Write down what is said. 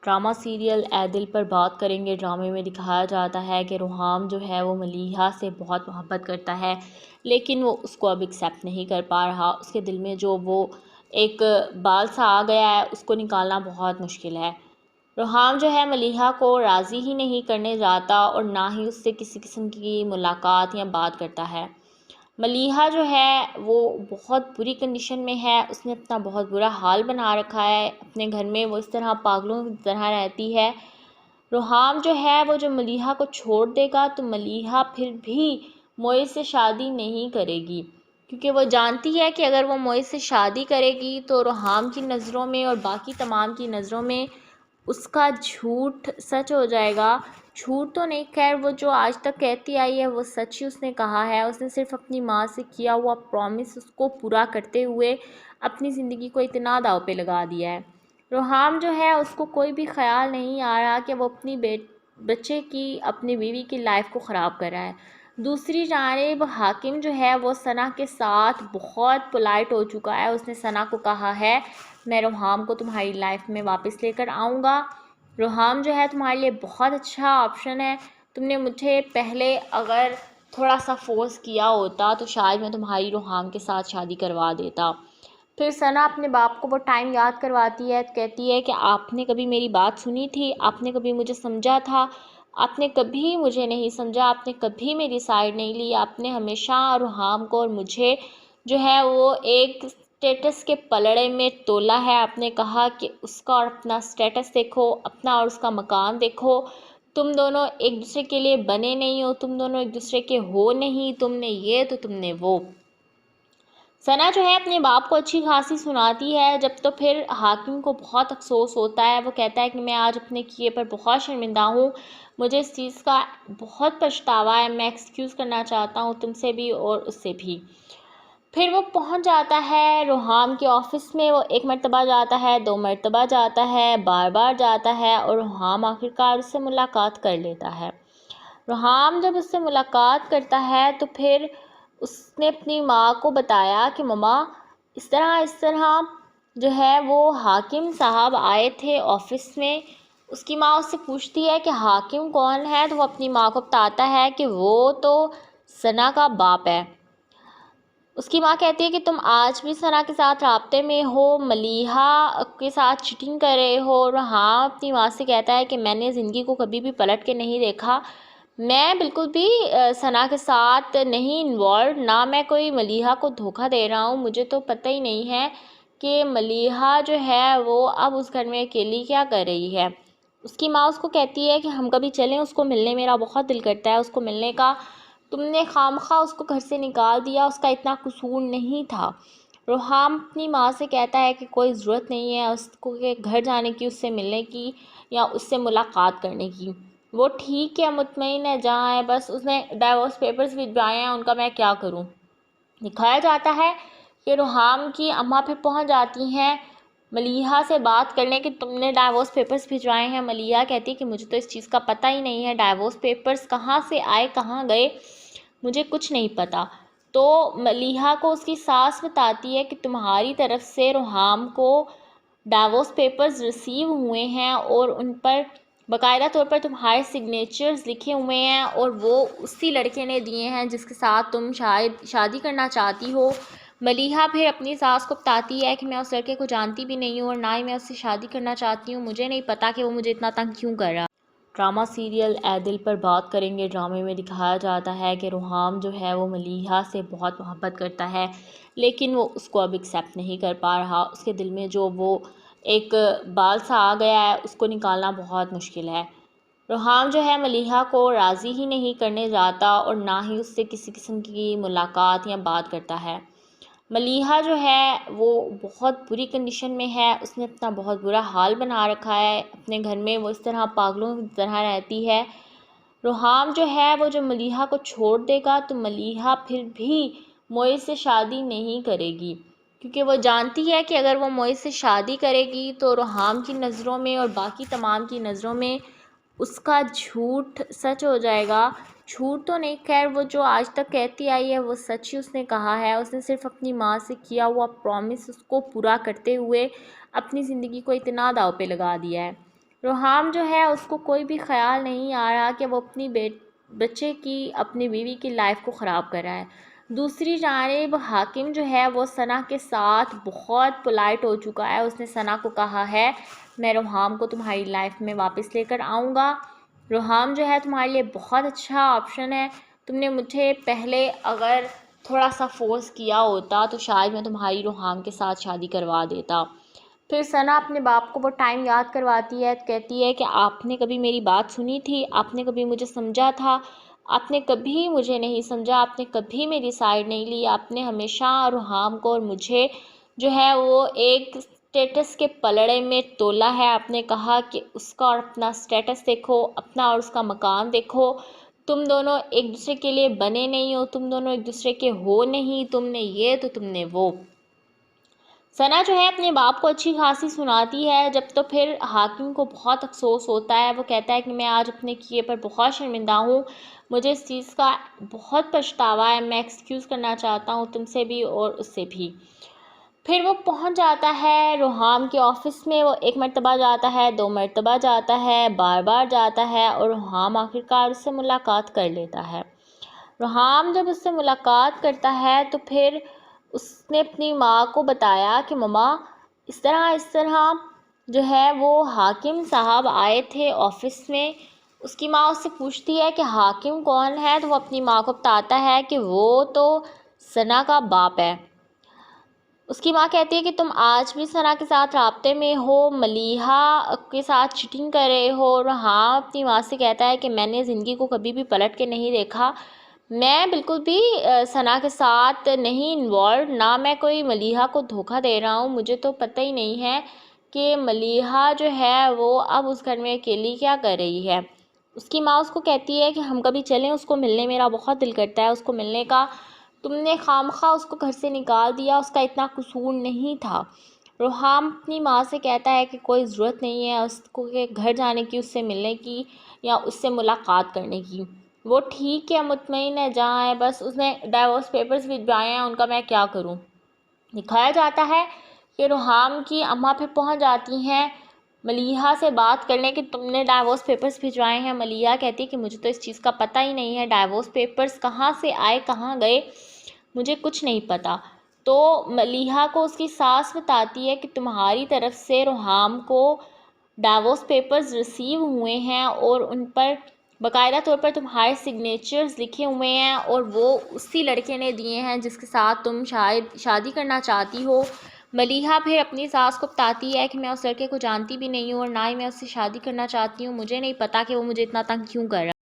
Drama serial اے دل پر بات کریں گے۔ ڈرامے میں دکھایا جاتا ہے کہ روحام جو ہے وہ ملیحہ سے بہت محبت کرتا ہے، لیکن وہ اس کو اب ایکسیپٹ نہیں کر پا رہا۔ اس کے دل میں جو وہ ایک بال سا آ گیا ہے، اس کو نکالنا بہت مشکل ہے۔ روحام جو ہے ملیحہ کو راضی ہی نہیں کرنے جاتا اور نہ ہی اس سے کسی قسم کی ملاقات یا بات کرتا ہے۔ ملیحہ جو ہے وہ بہت بری کنڈیشن میں ہے، اس نے اپنا بہت برا حال بنا رکھا ہے اپنے گھر میں، وہ اس طرح پاگلوں کی طرح رہتی ہے۔ روحام جو ہے وہ جو ملیحہ کو چھوڑ دے گا تو ملیحہ پھر بھی معز سے شادی نہیں کرے گی، کیونکہ وہ جانتی ہے کہ اگر وہ معز سے شادی کرے گی تو روحام کی نظروں میں اور باقی تمام کی نظروں میں اس کا جھوٹ سچ ہو جائے گا۔ جھوٹ تو نہیں، خیر وہ جو آج تک کہتی آئی ہے وہ سچ ہی اس نے کہا ہے۔ اس نے صرف اپنی ماں سے کیا ہوا پرومس اس کو پورا کرتے ہوئے اپنی زندگی کو اتنا داؤ پہ لگا دیا ہے۔ روحام جو ہے اس کو کوئی بھی خیال نہیں آ رہا کہ وہ اپنی بچے کی، اپنی بیوی کی لائف کو خراب کر رہا ہے۔ دوسری جانب حاکم جو ہے وہ ثنا کے ساتھ بہت پولائٹ ہو چکا ہے۔ اس نے ثنا کو کہا ہے میں روحام کو تمہاری لائف میں واپس لے کر آؤں گا، روحام جو ہے تمہارے لیے بہت اچھا آپشن ہے، تم نے مجھے پہلے اگر تھوڑا سا فورس کیا ہوتا تو شاید میں تمہاری روحام کے ساتھ شادی کروا دیتا۔ پھر ثنا اپنے باپ کو وہ ٹائم یاد کرواتی ہے، کہتی ہے کہ آپ نے کبھی میری بات سنی تھی، آپ نے کبھی مجھے سمجھا تھا، آپ نے کبھی مجھے نہیں سمجھا، آپ نے کبھی میری سائیڈ نہیں لی، آپ نے ہمیشہ روحام کو اور مجھے جو ہے وہ ایک اسٹیٹس کے پلڑے میں تولا ہے۔ آپ نے کہا کہ اس کا اور اپنا اسٹیٹس دیکھو، اپنا اور اس کا مقام دیکھو، تم دونوں ایک دوسرے کے لیے بنے نہیں ہو، تم دونوں ایک دوسرے کے ہو نہیں، تم نے یہ تو تم نے وہ۔ ثنا جو ہے اپنے باپ کو اچھی خاصی سناتی ہے، جب تو پھر حاکم کو بہت افسوس ہوتا ہے۔ وہ کہتا ہے کہ میں آج اپنے کیے پر بہت شرمندہ ہوں، مجھے اس چیز کا بہت پچھتاوا ہے، میں ایکسکیوز کرنا چاہتا ہوں تم سے بھی اور اس سے بھی۔ پھر وہ پہنچ جاتا ہے روحام کے آفس میں، وہ ایک مرتبہ جاتا ہے، دو مرتبہ جاتا ہے، بار بار جاتا ہے اور روحام آخرکار اس سے ملاقات کر لیتا ہے۔ روحام جب اس سے ملاقات کرتا ہے تو پھر اس نے اپنی ماں کو بتایا کہ مما اس طرح جو ہے وہ حاکم صاحب آئے تھے آفس میں۔ اس کی ماں اس سے پوچھتی ہے کہ حاکم کون ہے، تو وہ اپنی ماں کو بتاتا ہے کہ وہ تو ثنا کا باپ ہے۔ اس کی ماں کہتی ہے کہ تم آج بھی ثنا کے ساتھ رابطے میں ہو، ملیحہ کے ساتھ چیٹنگ کر رہے ہو۔ روحام اپنی ماں سے کہتا ہے کہ میں نے زندگی کو کبھی بھی پلٹ کے نہیں دیکھا، میں بالکل بھی ثنا کے ساتھ نہیں انوالوڈ، نہ میں کوئی ملیحہ کو دھوکہ دے رہا ہوں، مجھے تو پتہ ہی نہیں ہے کہ ملیحہ جو ہے وہ اب اس گھر میں اکیلی کیا کر رہی ہے۔ اس کی ماں اس کو کہتی ہے کہ ہم کبھی چلیں اس کو ملنے، میرا بہت دل کرتا ہے اس کو ملنے کا، تم نے خامخواہ اس کو گھر سے نکال دیا، اس کا اتنا قصور نہیں تھا۔ روحام اپنی ماں سے کہتا ہے کہ کوئی ضرورت نہیں ہے اس کو کہ گھر جانے کی، اس سے ملنے کی یا اس سے ملاقات کرنے کی، وہ ٹھیک ہے، مطمئن ہے، جہاں ہے، بس اس نے ڈائیورس پیپرز بھجوائے ہیں، ان کا میں کیا کروں۔ دکھایا جاتا ہے کہ روحام کی اماں پھر پہنچ جاتی ہیں ملیحہ سے بات کرنے کہ تم نے ڈائیورس پیپرز بھجوائے ہیں۔ ملیحہ کہتی ہے کہ مجھے تو اس چیز کا پتہ ہی نہیں ہے، ڈائیورس پیپرز کہاں سے آئے، کہاں گئے، مجھے کچھ نہیں پتہ۔ تو ملیحہ کو اس کی ساس بتاتی ہے کہ تمہاری طرف سے روحام کو ڈائیورس پیپرز ریسیو ہوئے ہیں اور ان پر باقاعدہ طور پر تمہارے سگنیچرز لکھے ہوئے ہیں اور وہ اسی لڑکے نے دیے ہیں جس کے ساتھ تم شاید شادی کرنا چاہتی ہو۔ ملیحہ پھر اپنی ساس کو بتاتی ہے کہ میں اس لڑکے کو جانتی بھی نہیں ہوں اور نہ ہی میں اس سے شادی کرنا چاہتی ہوں، مجھے نہیں پتہ کہ وہ مجھے اتنا تنگ کیوں کر رہا۔ ڈرامہ سیریل اے دل پر بات کریں گے۔ ڈرامے میں دکھایا جاتا ہے کہ روحام جو ہے وہ ملیحہ سے بہت محبت کرتا ہے، لیکن وہ اس کو اب ایکسیپٹ نہیں کر پا رہا۔ اس کے دل میں جو وہ ایک بال سا آ گیا ہے، اس کو نکالنا بہت مشکل ہے۔ روحام جو ہے ملیحہ کو راضی ہی نہیں کرنے جاتا اور نہ ہی اس سے کسی قسم کی ملاقات یا بات کرتا ہے۔ ملیحہ جو ہے وہ بہت بری کنڈیشن میں ہے، اس نے اپنا بہت برا حال بنا رکھا ہے اپنے گھر میں، وہ اس طرح پاگلوں کی طرح رہتی ہے۔ روحام جو ہے وہ جو ملیحہ کو چھوڑ دے گا تو ملیحہ پھر بھی معز سے شادی نہیں کرے گی، کیونکہ وہ جانتی ہے کہ اگر وہ معز سے شادی کرے گی تو روحام کی نظروں میں اور باقی تمام کی نظروں میں اس کا جھوٹ سچ ہو جائے گا۔ جھوٹ تو نہیں، خیر وہ جو آج تک کہتی آئی ہے وہ سچ ہی اس نے کہا ہے۔ اس نے صرف اپنی ماں سے کیا ہوا پرومس اس کو پورا کرتے ہوئے اپنی زندگی کو اتنا داؤ پہ لگا دیا ہے۔ روحام جو ہے اس کو کوئی بھی خیال نہیں آ رہا کہ وہ اپنی بچے کی اپنی بیوی کی لائف کو خراب کر رہا ہے۔ دوسری جانب حاکم جو ہے وہ ثنا کے ساتھ بہت پولائٹ ہو چکا ہے۔ اس نے ثنا کو کہا ہے میں روحام کو تمہاری لائف میں واپس لے کر آؤں گا، روحام جو ہے تمہارے لیے بہت اچھا آپشن ہے، تم نے مجھے پہلے اگر تھوڑا سا فورس کیا ہوتا تو شاید میں تمہاری روحام کے ساتھ شادی کروا دیتا۔ پھر ثنا اپنے باپ کو وہ ٹائم یاد کرواتی ہے، کہتی ہے کہ آپ نے کبھی میری بات سنی تھی، آپ نے کبھی مجھے سمجھا تھا، آپ نے کبھی مجھے نہیں سمجھا، آپ نے کبھی میری سائیڈ نہیں لی، آپ نے ہمیشہ روحام کو اور مجھے جو ہے وہ ایک اسٹیٹس کے پلڑے میں تولا ہے۔ آپ نے کہا کہ اس کا اور اپنا اسٹیٹس دیکھو، اپنا اور اس کا مقام دیکھو، تم دونوں ایک دوسرے کے لیے بنے نہیں ہو، تم دونوں ایک دوسرے کے ہو نہیں، تم نے یہ تو تم نے وہ۔ ثنا جو ہے اپنے باپ کو اچھی خاصی سناتی ہے، جب تو پھر حاکم کو بہت افسوس ہوتا ہے، وہ کہتا ہے کہ میں آج اپنے کیے پر بہت شرمندہ ہوں، مجھے اس چیز کا بہت پچھتاوا ہے، میں ایکسکیوز کرنا چاہتا ہوں تم سے بھی اور اس سے بھی۔ پھر وہ پہنچ جاتا ہے روحام کے آفس میں، وہ ایک مرتبہ جاتا ہے، 2 مرتبہ جاتا ہے، بار بار جاتا ہے اور روحام آخرکار اس سے ملاقات کر لیتا ہے۔ روحام جب اس سے ملاقات کرتا ہے تو پھر اس نے اپنی ماں کو بتایا کہ مما اس طرح جو ہے وہ حاکم صاحب آئے تھے آفس میں۔ اس کی ماں اس سے پوچھتی ہے کہ حاکم کون ہے، تو وہ اپنی ماں کو بتاتا ہے کہ وہ تو ثنا کا باپ ہے۔ اس کی ماں کہتی ہے کہ تم آج بھی ثنا کے ساتھ رابطے میں ہو، ملیحہ کے ساتھ چیٹنگ کر رہے ہو۔ روحام اپنی ماں سے کہتا ہے کہ میں نے زندگی کو کبھی بھی پلٹ کے نہیں دیکھا، میں بالکل بھی ثنا کے ساتھ نہیں انوالوڈ، نہ میں کوئی ملیحہ کو دھوکہ دے رہا ہوں، مجھے تو پتہ ہی نہیں ہے کہ ملیحہ جو ہے وہ اب اس گھر میں اکیلی کیا کر رہی ہے۔ اس کی ماں اس کو کہتی ہے کہ ہم کبھی چلیں اس کو ملنے، میرا بہت دل کرتا ہے اس کو ملنے کا، تم نے خواہ اس کو گھر سے نکال دیا، اس کا اتنا قصور نہیں تھا۔ روحام اپنی ماں سے کہتا ہے کہ کوئی ضرورت نہیں ہے اس کو کہ گھر جانے کی، اس سے ملنے کی یا اس سے ملاقات کرنے کی، وہ ٹھیک ہے، مطمئن ہے، جہاں ہے، بس اس نے ڈائیورس پیپرز بھجوائے ہیں، ان کا میں کیا کروں۔ دکھایا جاتا ہے کہ روحام کی اماں پھر پہنچ جاتی ہیں ملیحہ سے بات کرنے کہ تم نے ڈائیورس پیپرز بھجوائے ہیں۔ ملیحہ کہتی ہے کہ مجھے تو اس چیز کا پتہ ہی نہیں ہے، ڈائیورس پیپرز کہاں سے آئے، کہاں گئے، مجھے کچھ نہیں پتہ۔ تو ملیحہ کو اس کی ساس بتاتی ہے کہ تمہاری طرف سے روحام کو ڈائیورس پیپرز ریسیو ہوئے ہیں اور ان پر باقاعدہ طور پر تمہارے سگنیچرز لکھے ہوئے ہیں اور وہ اسی لڑکے نے دیے ہیں جس کے ساتھ تم شاید شادی کرنا چاہتی ہو۔ ملیحہ پھر اپنی ساس کو بتاتی ہے کہ میں اس لڑکے کو جانتی بھی نہیں ہوں اور نہ ہی میں اس سے شادی کرنا چاہتی ہوں، مجھے نہیں پتہ کہ وہ مجھے اتنا تنگ کیوں کر رہا ہے۔